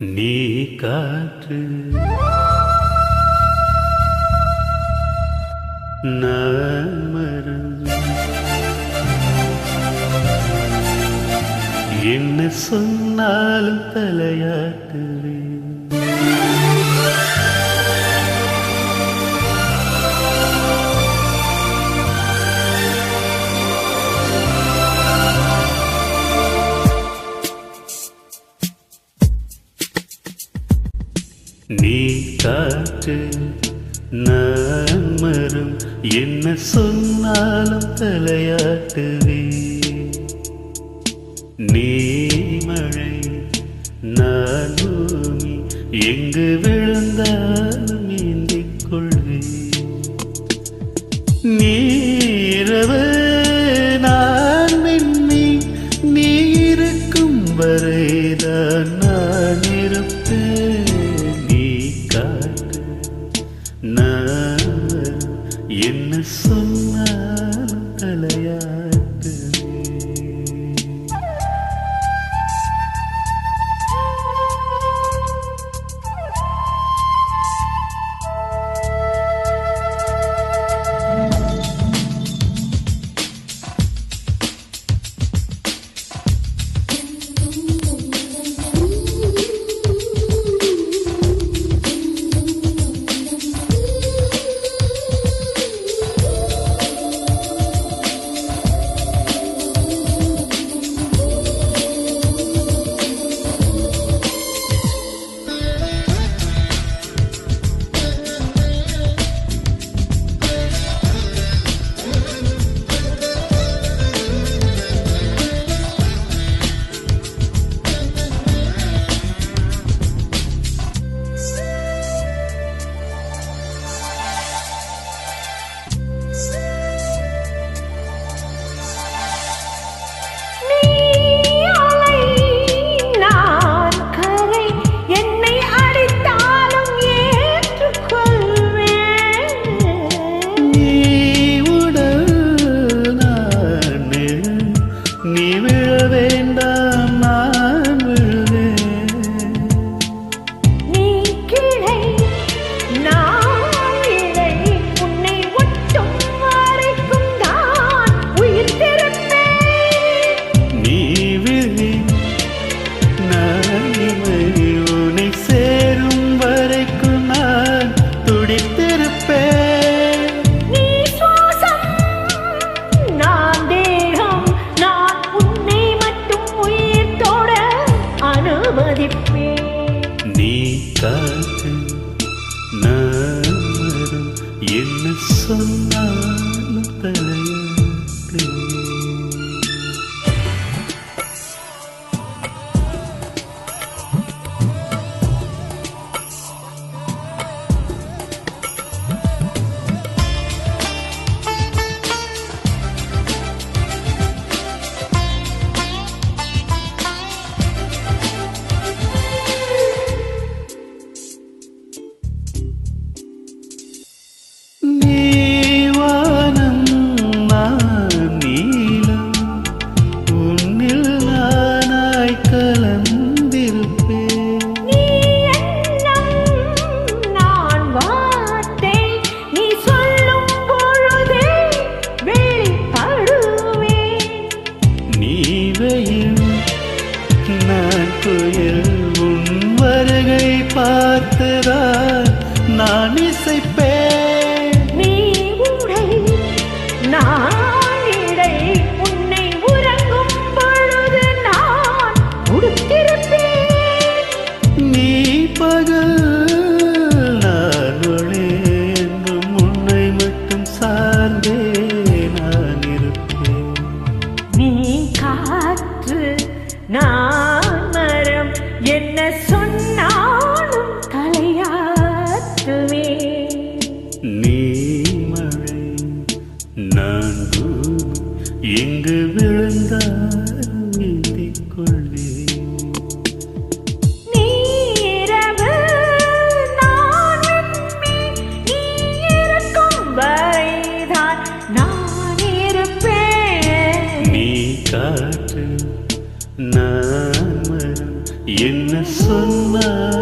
நீ காற்று நான் மரம், என்ன சொன்னாலும் தலையாட்டுவேன். நீ காற்று நான் மரம், என்ன சொன்னாலும் தலையாட்டுவே. நீ மழை நான் பூமி, எங்கு விழுந்தாலும் ஏந்திக் கொள்வே. நீரவு நான் மின்மி, நீ இருக்கும் வரைதான் நான் இருப்பேன். நான் என்ன சொன்னாலும் தலையாட்டுவே. நீ காற்று நான் மரம், என்ன சொன்னாலும் தலையாட்டுவே. நான் புயல் உன் வருகை பார்த்துதான் நான் இசைப்பேன். நீ உடை நான் இடை, உன்னை உறங்கும் பொழுது நான் உடுத்திருப்பேன். நீ பகல் நான் ஒளி என்றும் உன்னை மட்டும் சார்ந்தே நான் இருப்பேன். நீ காற்று நான் மரம், என்ன சொன்னாலும் தலையாட்டுவே. நீ மழை நான் பூமி, எங்கு விழுந்தாலும் ஏந்திக் கொள்வே. நீரவு நான் விண்மீ, நீ இருக்கும் வரைதான் நான் இருப்பேன். நீ காற்று நான் மரம், என்ன சொன்னாய்